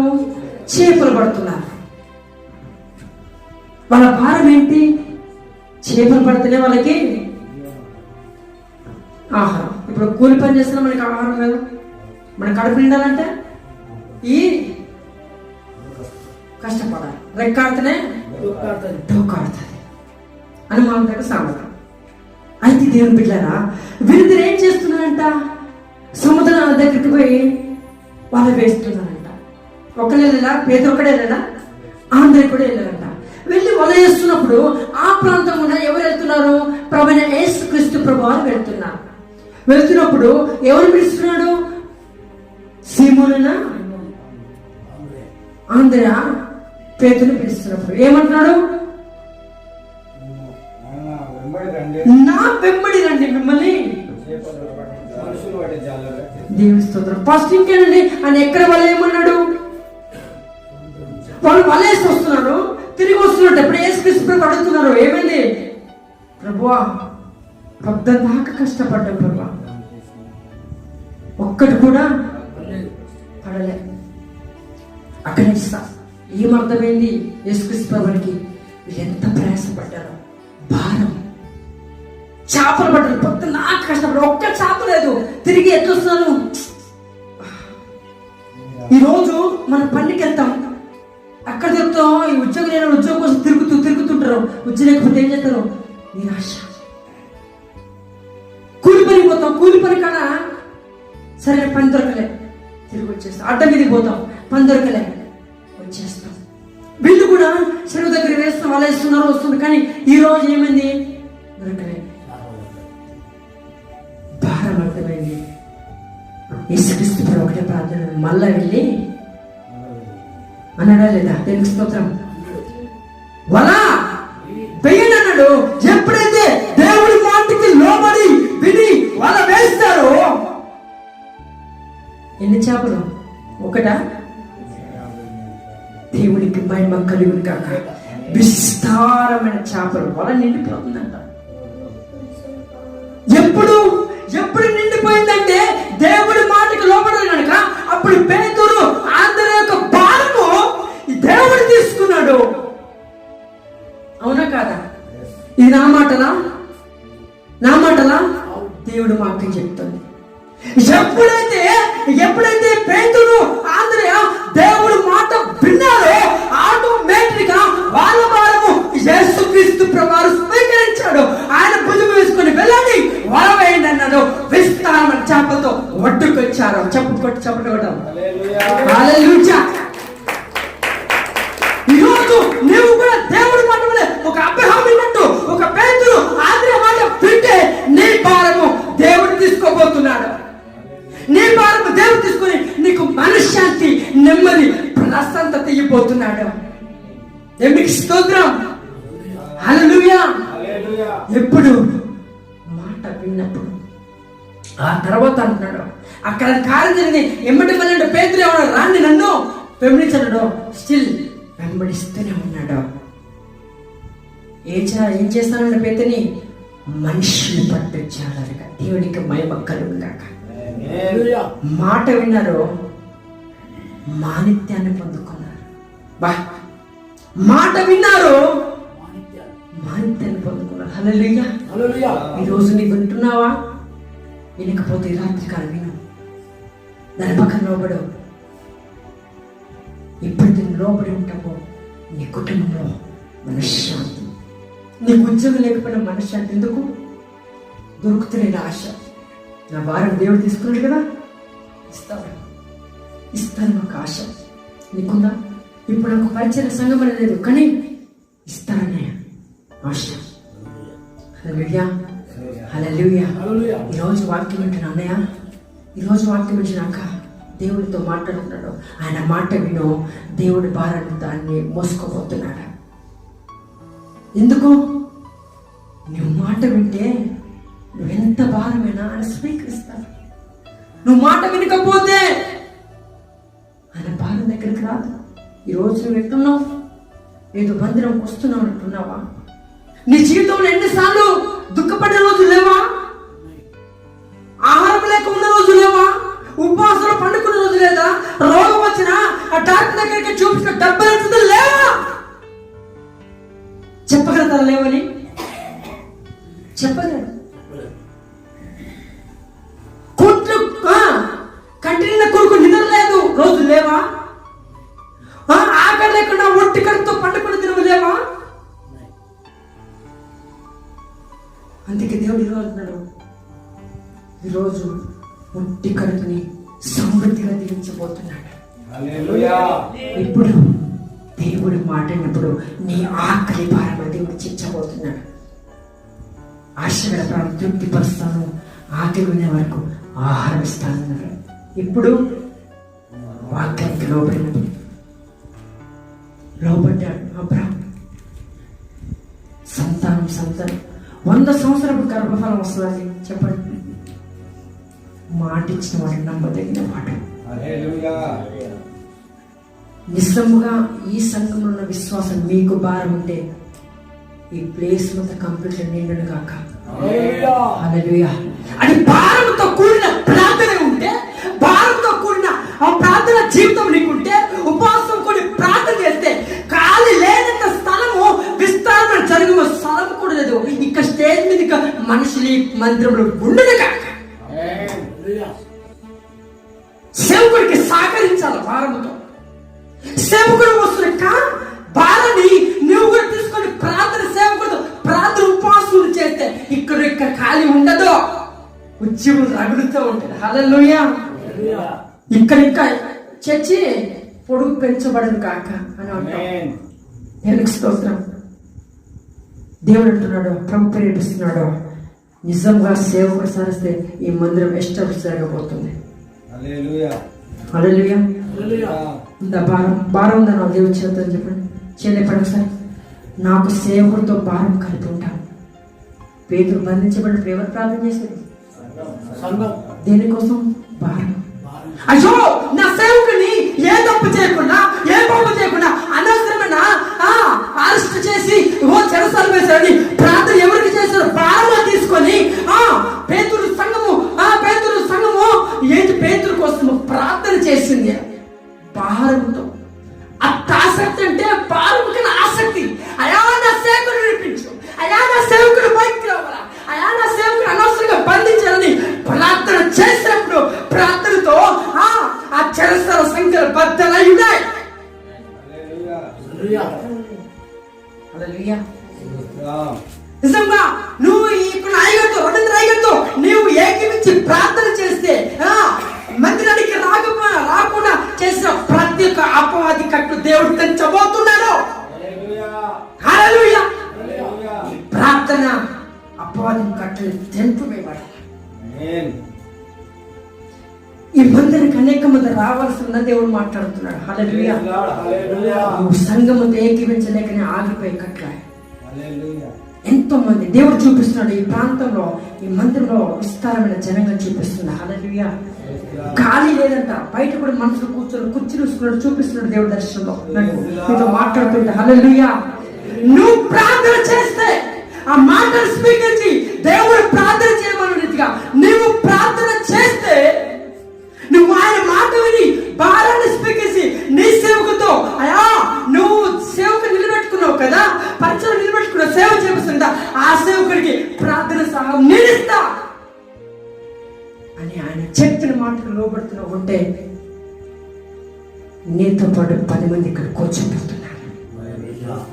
చేపలు పడుతున్నారు. వాళ్ళ భారం ఏంటి? చేపలు పడితేనే వాళ్ళకి ఆహారం. ఇప్పుడు కూలి పని చేస్తున్నా మనకి ఆహారం కదా, మన కడుపు నిండాలంటే ఈ కష్టపడాలి. రెక్కాడితేనే డోకాడుతుంది అని మా దగ్గర సామెత. అయితే దేవుని బిడ్డారా, వీరిద్దరు ఏం చేస్తున్నారంట? సముద్రాల దగ్గరికి పోయి వల వేస్తున్నారంట. ఒకళ్ళు వెళ్ళా, పేద ఒక్కడే వెళ్ళా, ఆంధ్ర కూడా వెళ్ళారంట. వెళ్ళి వల వేస్తున్నప్పుడు ఆ ప్రాంతం కూడా ఎవరు వెళ్తున్నారు? ప్రభువైన యేసుక్రీస్తు ప్రభువారు వెళ్తున్నారు. వెళ్తున్నప్పుడు ఎవరు పిలుస్తున్నాడు? సీమోనునా ఆంధ్ర పేతుని పిలుస్తున్నప్పుడు ఏమంటున్నాడు? నా వెంబడి రండి, మిమ్మల్ని దేవుని స్తోత్రం. ఫస్ట్ ఇంకేనండి, ఆయన ఎక్కడ వల ఏమన్నాడు? వాళ్ళు వలేసి వస్తున్నారు, తిరిగి వస్తున్నట్టు ఎప్పుడు యేసుక్రీస్తు ప్రభు అడుగుతున్నారు, ఏమైంది ప్రభువా? పొద్దుదాకా కష్టపడ్డాం ప్రభువా, ఒక్కటి కూడా పడలే. అక్కడ ఏమర్థమైంది యేసుక్రీస్తు ప్రభువుకి? ఎంత ప్రయాసపడ్డారో, భారం. చేపలు పడ్డారు, పొద్దు నాకు కష్టపడ్డారు, ఒక్క చేప లేదు. తిరిగి ఎట్లొస్తున్నాను? ఈరోజు మనం పనికి వెళ్తాం, అక్కడ చెప్తాం ఈ ఉద్యోగం లేని ఉద్యోగం కోసం తిరుగుతుంటారు. ఉద్యోగం లేకపోతే ఏం చేస్తారు? నిరాశ. కూలి పని పోతాం, కూలి పని కాడా సరే పని దొరకలే, తిరిగి వచ్చేస్తాం. అడ్డ మీదకి పోతాం, పని దొరకలే, వచ్చేస్తాం. వీళ్ళు కూడా చెరువు దగ్గర వేస్తాం, వాళ్ళు వేస్తున్నారు, వస్తుంది. కానీ ఈ రోజు ఏమైంది? దొరకలే. భారం అర్థమైంది. యేసుక్రీస్తు ప్రభు ఒకటే ప్రార్థన, మళ్ళా వెళ్ళి అన్నాడా లేదా? దేవునికి స్తోత్రం. వలా వెయ్యండి అన్నాడు. ఎప్పుడైతే దేవుడి మాటకి లోబడి విని వల వేస్తారో, ఎన్ని చేపలు? ఒకటా? దేవుడికి మహిమ కలుగును గాక. విస్తారమైన చేపలు, వల నిండిపోతుందంట. ఎప్పుడు నిండిపోయిందంటే దేవుడి మాటకి లోబడదు కనుక. అప్పుడు పేతురు ఆంధ్ర యొక్క భారము దేవుడు తీసుకున్నాడు. అవునా కాదా? ఇది నా మాటలా? దేవుడు మాట చెప్తుంది. ఎప్పుడైతే పేతురు ఆంధ్రయ దేవుడు మాట విన్నారో, ఆటోమేటిక్ గా వాళ్ళ భారము యేసుక్రీస్తు ప్రభువారు స్వీకరించాడు. ఆయన భుజం వేసుకుని వెళ్ళండి, వల వేయండి అన్నాడు. విస్తారమైన చేపలతో ఒడ్డుకొచ్చారు. చెప్పడం హల్లెలూయా. ఈరోజు నీవు కూడా దేవుడి మాట ఒక అబ్రహాము విన్నట్టు, ఒక పేతురు ఆంధ్ర మాట వింటే నీ భారము దేవుడు తీసుకోబోతున్నాడు. నీ భారము దేవుడు తీసుకుని నీకు మనశ్శాంతి, నెమ్మది, ప్రశాంతత ఇవ్వబోతున్నాడు. దేవునికి స్తోత్రం. హల్లెలూయా. ఎప్పుడు మాట విన్నప్పుడు. ఆ తర్వాత అంటున్నాడు, అక్కడ కార్యం జరిగింది. ఎమ్మటి వెళ్ళాడు పేతురు, ఏమన్నా రాండి నన్ను వెంబడించాడు. స్టిల్ వెంబడిస్తూనే ఉన్నాడు. ఏం చేస్తానండి పేతుని? మనుషులు పట్టించాలనగా. దేవునికి మహిమ కలుగుగాక. మాట విన్నారు, మాణిత్యాన్ని పొందుకున్నారు. మాట విన్నారు, మాణిత్యాన్ని పొందుకున్నారు. హల్లెలూయా. ఈ రోజు నీ వింటున్నావా? వినకపోతే ఈ రాత్రి కాలం విను. దాని పక్కన లోబడు. ఎప్పుడైతే నువ్వు లోబడి ఉంటావో నీ కుటుంబంలో మనశ్శాంతి, నీకు ఉద్యోగం లేకపోయినా మనశ్శాంతి. ఎందుకు దొరుకుతున్న ఆశ. నా భార్య దేవుడు తీసుకున్నాడు కదా, ఇస్తాను ఒక ఆశ నీకుందా? ఇప్పుడు నాకు పరిచయ సంఘం అనేది లేదు, కానీ ఇస్తాననే ఆశ. హల్లెలూయా, హల్లెలూయా. ఈరోజు వాక్యం వింటున్నా అన్నయ్య, ఈరోజు వాక్యం వింటున్నాక దేవుడితో మాట్లాడుతున్నాడు. ఆయన మాట విను. దేవుడి భారాన్ని దాన్ని మోసుకోబోతున్నాడు. ఎందుకు? నువ్వు మాట వింటే నువ్వెంత భారమైనా ఆయన స్వీకరిస్తావు. నువ్వు మాట వినకపోతే ఆయన భారం దగ్గరికి రాదు. ఈరోజు నువ్వు ఎట్టున్నావు? ఏదో మందిరంకి వస్తున్నావు అంటున్నావా? నీ జీవితంలో ఎన్నిసార్లు దుఃఖపడిన రోజు లేవా? ఆహారం లేక ఉన్న రోజు లేవా? ఉపవాసంలో పండుకున్న రోజు లేదా? రోగం వచ్చినా ఆ డాక్టర్ దగ్గరికి చూపించిన డబ్బులు లేవా? చెప్పగలుగుతారా లేవని? చెప్పగలరు. కుట్లు కంటిన కొడుకు నిద్ర లేదు రోజు లేవా? ఆకలి లేకుండా ఒట్టి కడుపుతో పండుకున్న దినము లేవా? అందుకే దేవుడు ఈరోజు అన్నాడు, ఈరోజు ఒట్టి కడుపుని సమృద్ధిగా దీవించబోతున్నాడు. ఇప్పుడు దేవుడి మాట్లాడినప్పుడు నీ ఆకలి భారం దేవుడు చిచ్చబోతున్నాడు. ఆశగల ప్రాణం తృప్తిపరుస్తాను, ఆకలి ఉన్న వరకు ఆహారం ఇస్తానన్నాడు. ఇప్పుడు వాక్యానికి లోబడినప్పుడు లోబడ్డాడు అబ్రాహాము. సంతానం 100 సంవత్సరాలు గర్భఫలం వస్తుంది. చెప్పండి, మాట ఇచ్చిన వాడు నమ్మదగిన మాట. నిజముగా ఈ సంఘంలో ఉన్న విశ్వాసం మీకు భారం ఉంటే ఈ ప్లేస్ మొత్తం కంప్లీట్ నిండును కాక. హల్లెలూయా. అది భారంతో కూడిన ప్రార్థన ఉంటే, భారంతో కూడిన ఆ ప్రార్థన జీవితం నీకుంటే, ఉపవాసం కూడి ప్రార్థన చేస్తే ఖాళీ లేనంత స్థలము విస్తారమైన జరుగుమ స్థలం కూడా లేదు. ఇక్కడ స్టేజ్ మీద మనుషులు మందిరంలో ఉండదు కాక. సేవకుడికి సహకరించాలి భారముతో. సేవకుడు వస్తున్న భారాన్ని నువ్వు కూడా తీసుకొని ప్రార్థన సేవకుడు ప్రార్థన ఉపవాసం చేస్తే ఇక్కడ ఖాళీ ఉండదు, ఉద్యమం రగులుతూ ఉంటుంది. హల్లెలూయా. ఇక్కడ చర్చి పొడుగు పెంచబడదు కాక అని అంటాం. దేవునికి స్తోత్రం. దేవుడు అంటున్నాడు, ప్రభు ప్రేరేపిస్తున్నాడు, నిజంగా సేవకుడు సరిస్తే ఈ మందిరం ఎస్టాబ్లిష్ జరగబోతుంది. హల్లెలూయా. ఇంత భారం ఉందా నాకు దేవుడు చేద్దాం చెప్పండి. చేయలేపండి సార్. నాకు సేవకుడితో భారం కలిపి ఉంటాను. పేతురు బంధించబడి ఎవరు ప్రార్థన చేసేది? దేనికోసం? భారం. అయ్యో నా సేవకుని ఏ తప్పు చేయకుండా, ఏ పాపం చేయకుండా అనవసరమైన అరెస్ట్ చేసి చెరసాలు వేశారని ప్రార్థన ఎవరికి చేశారు? భారంలో తీసుకొని పేతురు సంఘము ఏంటి పేతురు కోసం ప్రార్థన చేసింది భారంతో. అంత ఆసక్తి అంటే భారం కన్నా ఆసక్తి. అయా నా సేవకుడు వినిపించు, అయా నా సేవకుడు బయటికి రావాలా, అయా నా సేవకుడు అనవసరంగా బంధించాలని ప్రార్థన చేసినప్పుడు ప్రార్థనతో ఆ చెరసాల సంఖ్యలు బద్దలై ఉన్నాయి. నిజంగా నువ్వు ఇప్పుడు అయ్యగారితో నువ్వు ఏకమించి ప్రార్థన చేస్తే మందిరానికి రాకుండా చేసిన ప్రతి ఒక్క అపవాది కట్టు దేవుడు తెంచబోతున్నాడు. హల్లెలూయా. ప్రార్థన అపవాది కట్టు తెంపువేయబడాలి. ఈ మందిరానికి అనేక మంది రావాల్సిన దేవుడు మాట్లాడుతున్నాడు. హల్లెలూయా. నువ్వు సంఘముతో ఏకీవించలేకనే ఆగిపోయి కట్ల ఎంతో మంది దేవుడు చూపిస్తున్నాడు. ఈ ప్రాంతంలో ఈ మందిరంలో విస్తారమైన జనంగా చూపిస్తున్నాడు. హల్లెలూయా. ఖాళీ లేదంట, బయట కూడా మనుషులు కూర్చొని కుర్చీ చూసుకున్నాడు చూపిస్తున్నాడు దేవుడు దర్శనంలో. నీతో మాట్లాడుతుంటే హల్లెలూయా. నువ్వు ప్రార్థన చేస్తే ఆ మాటలు స్వీకరించి దేవుడు ప్రార్థన చేయమని రీతిగా నువ్వు ప్రార్థన చేస్తే, నువ్వు ఆయన మాట విని భారాన్ని స్వీకరించి నీ సేవకుతో అయా నువ్వు సేవకు నిలబెట్టుకున్నావు కదా, పరిచయం నిలబెట్టుకున్న సేవ చేపిస్తుందా, ఆ సేవకుడికి ప్రార్థన సహాయం నిలుస్తా. అని ఆయన చెప్పిన మాటకు లోబడుతున్నా ఉంటే నీతో పాటు 10 మంది ఇక్కడ కూర్చోబెడుతున్నారు.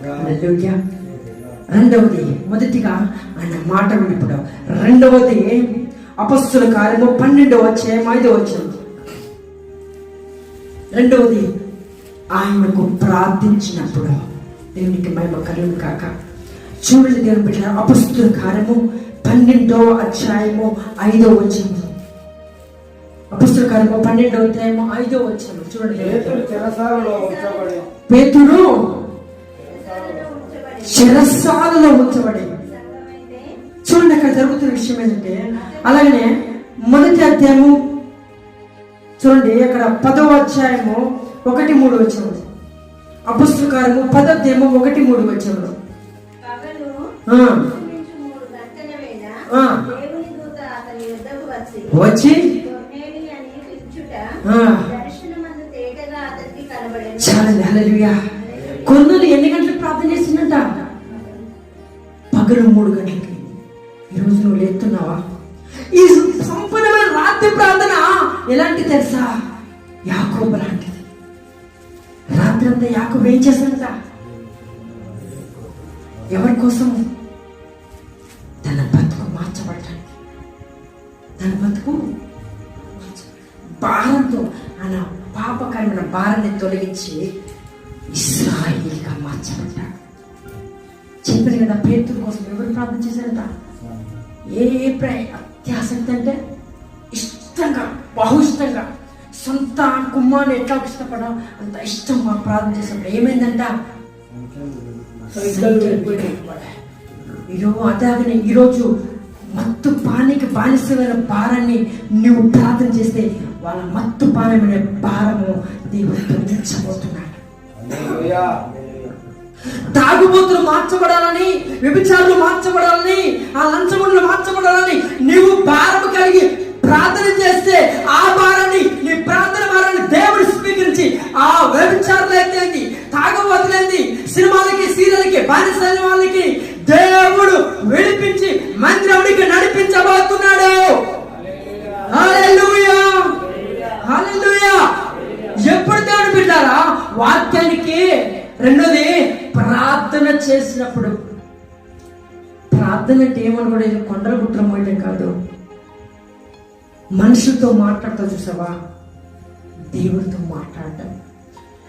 హల్లెలూయా. రెండవది, మొదటిగా ఆయన మాట వినిపడం. రెండవది అపొస్తలుల కార్యము 12వ అధ్యాయం 5వ వచనం. రెండవది ఆయనకు ప్రార్థించినప్పుడు. దేవునికి మహిమ కలుగును కాక. చూడండి దేవుని బిడ్డలారా, అపొస్తలుల కార్యము 12వ అధ్యాయము 5వ వచనం. అపొస్తలుల కార్యము 12వ అధ్యాయము 5వ వచనం చూడండి. పేతురు చెరసాలలో ఉంచబడి. చూడండి అక్కడ జరుగుతున్న విషయం ఏంటంటే, అలాగనే మొదటి అధ్యాయము చూడండి, అక్కడ 10వ అధ్యాయము 1-3 వచనం. అపొస్తలుల కార్యము 10వ అధ్యాయము 1-3 వచనం. వచ్చి చాలండి. హల్లెలూయా. కొన్నులు ఎన్ని గంటలకు ప్రార్థన చేసిందంట? పగలు 3 గంటలకి. ఈరోజు నువ్వు లేస్తున్నావా? ఈ సంపూర్ణమైన రాత్రి ప్రార్థన ఎలాంటి తెలుసా? యాకోబు లాంటిది. రాత్రి అంతా యాకోబు ఏం చేశాడంట? ఎవరి కోసం? తన బతుకు మార్చబడటానికి. తన బతుకు భారంతో ఆయన పాపకరమైన భారాన్ని తొలగించి ఇశ్రాయేలుగా మార్చబడ్డాడు. చెప్పాను కదా, పేతురు కోసం ఎవరు ప్రార్థన చేశారంట? అత్యాసక్తి అంటే ఇష్టంగా, బహుష్టంగా, సొంత కుమ్మాన్ని ఎట్లా ఇష్టపడడం అంత ఇష్టంగా ప్రార్థన చేసినప్పుడు ఏమైందంట? అదాగనే ఈరోజు మత్తు పానికి బానిసమైన భారాన్ని నువ్వు ప్రార్థన చేస్తే వాళ్ళ మత్తు పానమైన భారము దేవుడు తొలగించబోతున్నాడు. తాగుబోతులు మార్చబడాలని, వ్యభిచారులు మార్చబడాలని, ఆ లంచములు మార్చబడాలని నీవు భారము కలిగి ప్రార్థన చేస్తే ఆ భారాన్ని, నీ ప్రార్థన భారాన్ని దేవుడు స్వీకరించి ఆ వ్యభిచారులైతే, తాగుబోతులైంది, సినిమాలకి, సీరియల్కి బానిసైన వాళ్ళకి దేవుడు విడిపించి మందిరానికి నడిపించబోతున్నాడు. హల్లెలూయా. హల్లెలూయా. ఎప్పుడు దేవుడు బిడ్డారా? వాక్యానికి. రెండోది ప్రార్థన చేసినప్పుడు. ప్రార్థన అంటే ఏమనుకోండి, కొండల గుట్రం పోయటం కాదు. మనుషులతో మాట్లాడుతూ చూసావా? దేవుడితో మాట్లాడటం.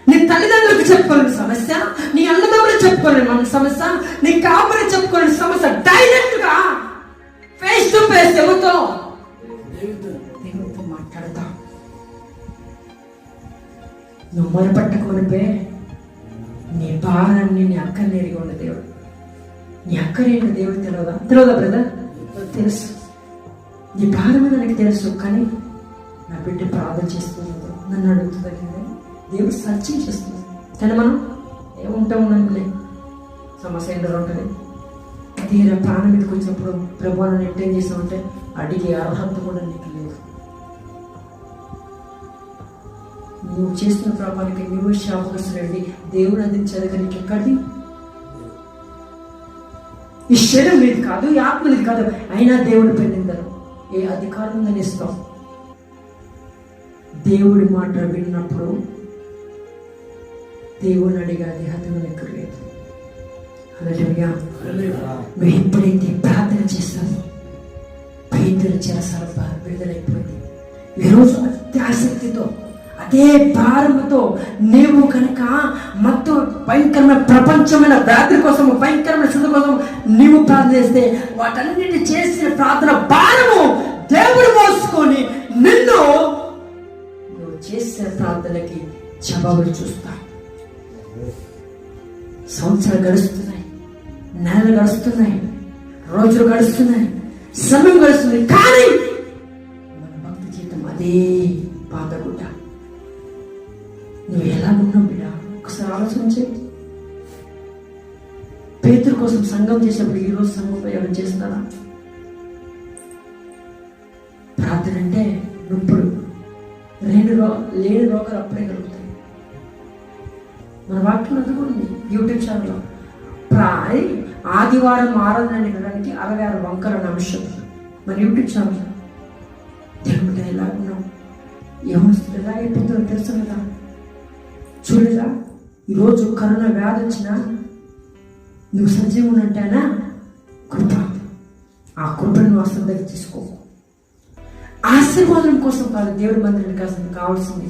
నీ తల్లిదండ్రులకు చెప్పుకోలేని సమస్య, నీ అన్నదమ్ములు చెప్పుకోలేని సమస్య, నీ కాపురి చెప్పుకోలేని సమస్య డైరెక్ట్ గా ఫేస్ టు ఫేస్ ఎవరితో? దేవుడితో మాట్లాడతా. నువ్వు మొరపట్టకపోనిపే నీ భారాన్ని, నీ అక్కని ఎరిగి ఉన్న దేవుడు. నీ అక్కనేంటి దేవుడు తెలియదా? తెలియదా బ్రదర్? తెలుసు. నీ భారం నాకు తెలుసు. కానీ నా బిడ్డ ప్రార్థన చేస్తున్నది, నన్ను అడుగుతుంది, దేవుడు సత్యం చేస్తుంది. కానీ మనం ఏముంటా ఉన్నానులే, సమస్య ఎండలో ఉంటుంది. తీరా ప్రాణం మీదకి వచ్చినప్పుడు ప్రభు నన్ను ఎట్టేం చేసామంటే అడిగే అర్హత కూడా నీకు లేదు. నువ్వు చేసిన పాపానికి నువ్వు శాపగ్రస్తులండి, దేవుడు అందించాలి. కానీ నీకు ఎక్కడిది? ఈ శరీరం మీద కాదు, ఈ ఆత్మ మీద కాదు, అయినా దేవుడు పెళ్ళిందరు. ఏ అధికారం ఉందని ఇస్తాం? దేవుడి మాట విన్నప్పుడు దేవుని అడిగే అర్హత నీకు లేదు. హల్లెలూయా. నువ్వు ఎప్పుడైతే ప్రార్థన చేస్తావో పేతురు చెరసాల విడుదలైపోయింది. ఈరోజు అత్యాసక్తితో, అదే భారముతో నీవు కనుక మొత్తం భయంకరమైన ప్రపంచమైన వ్యాధి కోసం, భయంకరమైన శుద్ధి కోసం నీవు ప్రార్థన చేస్తే వాటన్నిటి చేసిన ప్రార్థన భారము దేవుడు మోసుకొని నిన్ను నువ్వు చేసిన ప్రార్థనకి జవాబులు చూస్తా. సంవత్సరాలు గడుస్తున్నాయి, నెలలు గడుస్తున్నాయి, రోజులు గడుస్తున్నాయి, సమయం గడుస్తుంది. కానీ మన భక్తి జీవితం అదే పాతగుడ్డ. నువ్వు ఎలా ఉన్నావు బిడ్డ? ఒకసారి ఆలోచించే. పేతురు కోసం సంఘం చేసినప్పుడు ఈరోజు సంఘంలో ఎవరు చేస్తారా? ప్రార్థన అంటే నొప్పుడు, లేని రోగాలు అప్పుడే కలుగుతాయి. మన వాక్యం అందుకుంది యూట్యూబ్ ఛానల్లో. ఆదివారం ఆరాధన వినడానికి 66 వంకర అంశం మన యూట్యూబ్ ఛానల్. దేవుడు చూడలేదా ఎలా ఉన్నావు? యవనస్తులు ఎలా అయిపోతుందో తెలుసు కదా. చూడలేదా ఈరోజు కరోనా వ్యాధి వచ్చినా నువ్వు సజీవం అంటానా? కృప. ఆ కృపను నువ్వు అసలు దగ్గర తీసుకో. ఆశీర్వాదం కోసం కాదు దేవుడి మందిరానికి కాదు కావాల్సింది.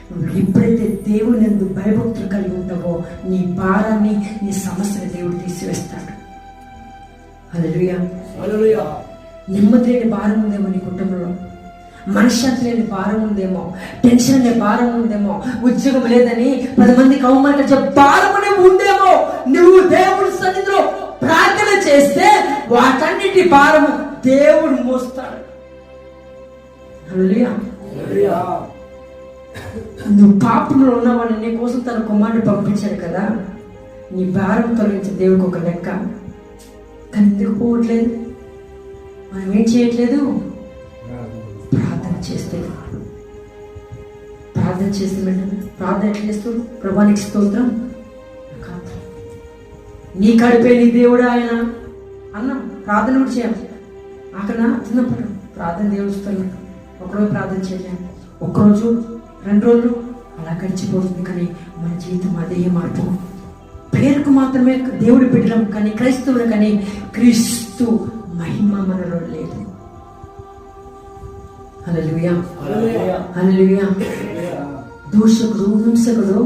నువ్వు ఎప్పుడైతే దేవుని యందు భయభక్తులు కలిగి ఉంటావో నీ భారాన్ని, నీ సమస్యని దేవుడు తీసివేస్తాడు. హల్లెలూయా. నెమ్మది లేని భారం ఉందేమో నీ కుటుంబంలో, మనశ్శాంతి లేని భారం ఉందేమో, టెన్షన్ అనే భారం ఉందేమో, ఉద్యోగం లేదని 10 మందికి అవమానించే భారం అనే ఉందేమో. నువ్వు దేవుడి సన్నిధిలో ప్రార్థన చేస్తే వాటన్నిటి భారము దేవుడు మోస్తాడు. హల్లెలూయా. నువ్వు పాపంలో ఉన్నావని నీ కోసం తన కుమారుని పంపించాడు కదా. నీ భారం తొలగించే దేవుడికి ఒక లెక్క. కానీ ఎందుకు పోవట్లేదు? మనం ఏం చేయట్లేదు? ప్రార్థన చేస్తే ప్రార్థన ఎట్లా చేస్తాడు? ప్రభానికి స్తోత్రం, నీ కడిపే నీ దేవుడు ఆయన అన్నాం. ప్రార్థన కూడా చేయాలి. అక్కడ చిన్నప్పుడు ప్రార్థన దేవుడు ఇస్తున్నాడు. ఒకరోజు ప్రార్థన చేయలేము, ఒక్కరోజు 2 రోజులు అలా గడిచిపోతుంది. కానీ మన జీవితం అదే మార్పు. పేరుకు మాత్రమే దేవుడి బిడ్డలం, కానీ క్రైస్తవులు కానీ క్రీస్తు మహిమ మనలో లేదు. హల్లెలూయా. హల్లెలూయా. దూషకుడు, హింసకుడు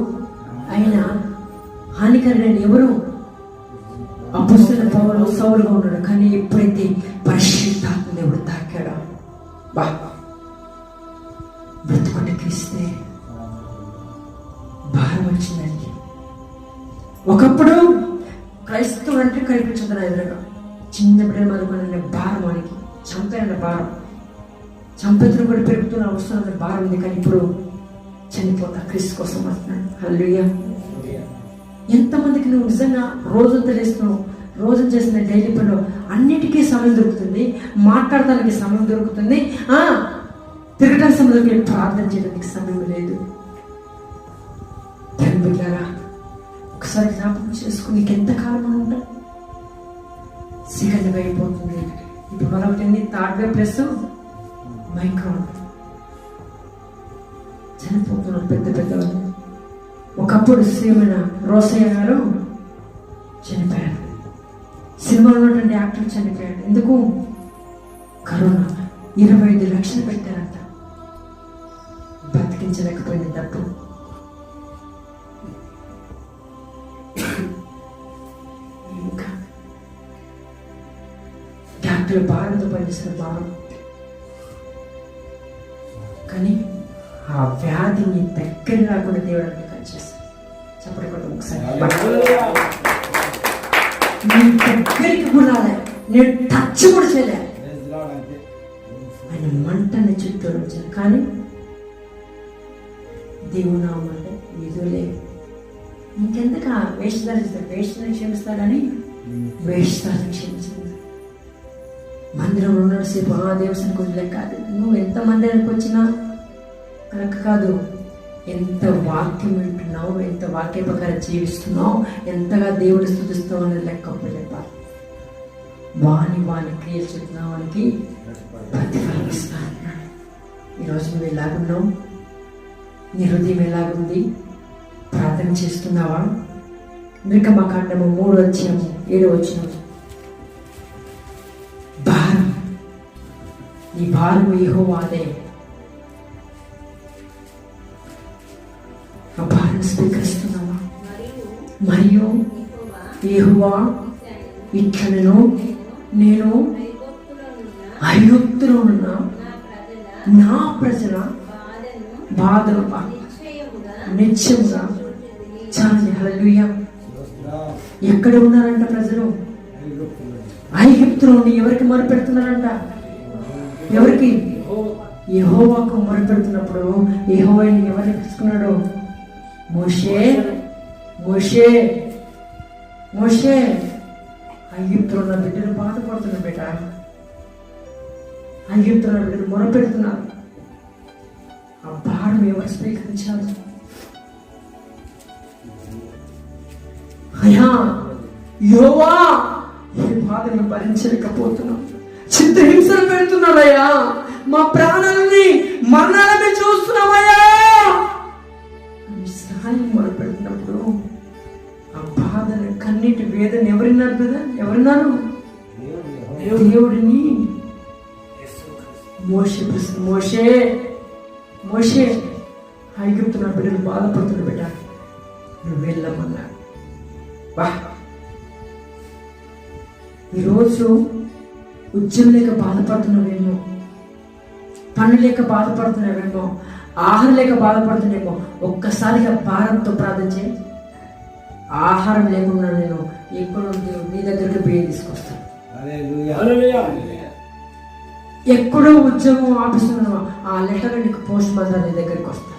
అయిన హానికరుడైన ఎవరు? అపొస్తలుడైన పౌలు సౌలుగా ఉన్నాడు. కానీ ఎప్పుడైతే పరిశుద్ధాత్మ దేవుడు తాకాడో బ్రతుకుని క్రీస్తే భారం వచ్చిందండి. ఒకప్పుడు క్రైస్తవుడు అంటే కనిపించదు ఎదురుగా. చిన్న బిడ్డలు మనకున్న భారం, మనకి చంపేన భారం, చంపేతులు కూడా పెరుగుతున్న అవసరం భారం ఉంది. కానీ ఇప్పుడు చనిపోతా క్రీస్తు కోసం అంటున్నాడు. హల్లెలూయా. ఎంతమందికి నువ్వు నిజంగా రోజంతా చేస్తున్నావు, రోజు చేసిన డైలీ పనిలో అన్నిటికీ సమయం దొరుకుతుంది, మాట్లాడటానికి సమయం దొరుకుతుంది, తిరగడానికి సమయం దొరికి ప్రార్థన చేయడానికి సమయం లేదు. బిడ్డలారా ఒకసారి జ్ఞాపకం చేసుకుని నీకు ఎంతకాలం అని ఉంటా. సెకండ్ వేవ్ అయిపోతుంది. ఇప్పుడు మరొకటి 3rd వేవ్ ప్లస్ మైక్రాన్. చనిపోతున్నారు పెద్ద పెద్దవాళ్ళు. ఒకప్పుడు శ్రీమైన రోసయ్య గారు చనిపోయారు. సినిమాలో ఉన్నటువంటి యాక్టర్ చనిపోయాడు. ఎందుకు? కరోనా. 25 లక్షలు పెట్టారంట, బ్రతికించలేకపోయింది డబ్బు. ఇంకా డాక్టర్ భారంతో పనిచేస్తారు, భారం. కానీ ఆ వ్యాధిని దగ్గర రాకుండా దేవుడు అంటే చేస్తారు. చెప్పడం ఒకసారి నీ దగ్గరికి కూడా రాలే, నేను టచ్ కూడా చేయలే. ఆయన మంటని చుట్టూ వచ్చాను. కానీ దేవుడు నామంటే ఏదో లేదు. ఇంకెందుకు వేషధారిస్తాడు? వేషధారి క్షమిస్తాడని వేషధారి క్షమించింది. మందిరంలో ఉన్నసేపు దేవస్థానికి వదిలే కాదు. నువ్వు ఎంత మందిరానికి వచ్చినా కనుక కాదు, ఎంత వాక్యం వింటున్నావు, ఎంత వాక్య ప్రకారం జీవిస్తున్నావు, ఎంతగా దేవుడు స్తుతిస్తావు అనేది లెక్క చెప్పాలి. వాని క్రియలు చెప్పిన వానికి ప్రతిఫలం ఇస్తా అన్నాడు. ఈరోజు నువ్వు ఎలాగున్నావు? నీ హృదయం ఎలాగుంది? ప్రార్థన చేస్తున్నావా? నిర్గమకాండము 3:7 భారం, నీ భారం యెహోవాదే. ఆ భారం స్వీకరిస్తున్నావా? మరియు యెహోవా ఇట్లనెను, నేను ఐగుప్తులో ఉన్న నా ప్రజల బాధలు నిత్యముగా చాలని. హల్లెలూయా. ఎక్కడ ఉన్నారంట ప్రజలు? ఐగుప్తులో ఉండి ఎవరికి మొరపెడుతున్నారంట? ఎవరికి? యెహోవాకు మొరపెడుతున్నప్పుడు యెహోవాని ఎవరిని పిలుచుకున్నాడు? మోషే మోషే మోషే. ఐగుప్తులో ఉన్న బిడ్డలు బాధపడుతున్నారు బిడ్డ. ఐగుప్తులో ఉన్న బిడ్డలు మొరపెడుతున్నారు. ఆ భారం ఎవరు స్వీకరించాలి? అయ్యా యెహోవా, ఈ బాధను భరించలేకపోతున్నాం, చిత్రహింసలు పెడుతున్నారయ్యా, మా ప్రాణాలని దేవుడిని మోషే మోషే ఐగుప్తు నా బిడ్డలు బాధపడుతున్న బిడ్డ నువ్వు వెళ్ళమన్నా. వా, ఈరోజు ఉద్యోగం లేక బాధపడుతున్నావేమో, పని లేక బాధపడుతున్నావేమో, ఆహారం లేక బాధపడుతున్నామో, ఒక్కసారిగా భారంతో ప్రార్థన చేయి. ఆహారం లేకుండా నేను ఎక్కడ నీ దగ్గరికి బియ్యం తీసుకొస్తాను. ఎక్కడో ఉద్యోగం ఆఫీసులో ఆ లెటర్ నీకు పోస్ట్ బజార్ నీ దగ్గరికి వస్తాను.